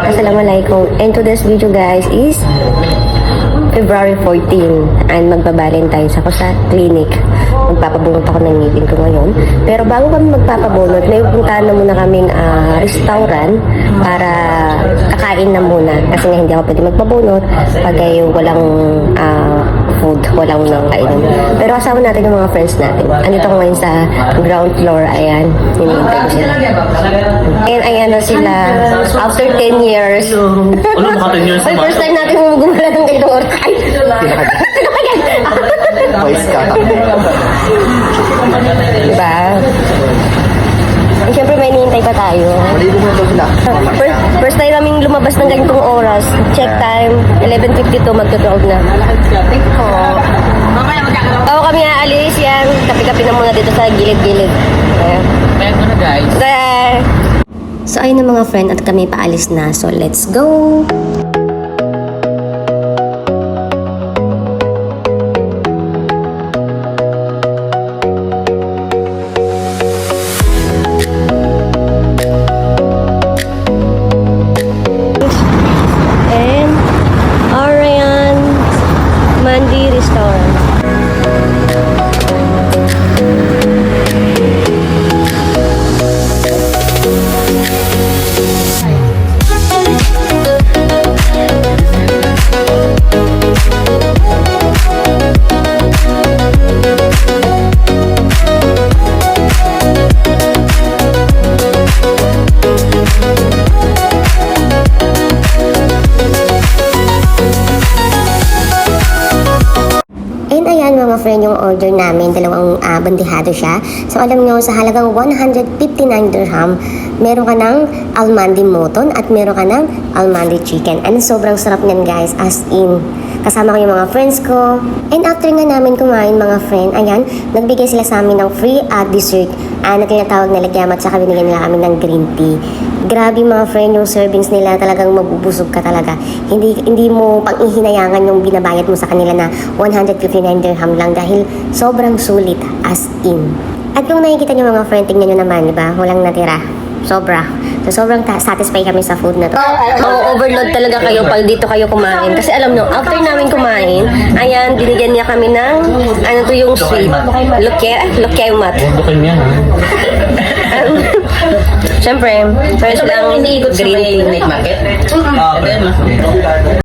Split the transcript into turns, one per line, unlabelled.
Assalamualaikum. And today's video guys is February 14 and magba-Valentine's ako sa clinic. Magpapabunot ako ng ngipin ko ngayon. Pero bago kami magpapabunot, may puntahan na muna kaming restaurant para kakain na muna. Kasi nga hindi ako pwede magpabunot pag walang food, walang nang kainan. Pero kasama natin yung mga friends natin. Andito ko ngayon sa ground floor. Ayan, hinihintay ko sila. And ayan na sila. After 10 years.
Ano ba 10 years naman?
First time natin gumala ng ganitong orkay.
Voice ka.
Diba? Eh, siyempre may hinihintay pa tayo.
Maligo mo ito sila.
First time naming lumabas ng ganitong oras. Check time, 11:52, magto-12 na. Oo, kami aalis yan. Kapi-kapi na muna dito sa gilid-gilid. Ayan.
Kaya ko na guys.
So ayun na mga friend at kami paalis na. So let's go! And Orion Mandi Restaurant. And ayan mga friend, yung order namin, dalawang bandihado siya. So alam nyo, sa halagang 159 dirham, meron ka ng almandi mutton at meron ka ng almandi chicken. And sobrang sarap niyan guys, as in. Kasama ko yung mga friends ko. And after nga namin kumain mga friend, ayan, nagbigay sila sa amin ng free dessert na tinatawag na lagyam at saka binigyan nila kami ng green tea. Grabe mga friend, yung servings nila talagang mabubusog ka talaga. Hindi mo pang-ihinayangan yung binabayad mo sa kanila na 159 dirham lang dahil sobrang sulit as in. At kung nakikita nyo mga friend, tingnan nyo naman, di ba? Walang natira. Sobra. So, sobrang satisfied kami sa food na to. Overload talaga kayo pag dito kayo kumain. Kasi alam nyo, after namin kumain, ayan, binigyan niya kami ng, ano to yung sweet. Lukyemat.
Bukin yan ha.
Siyempre, first lang green tea.
Night market? Oo.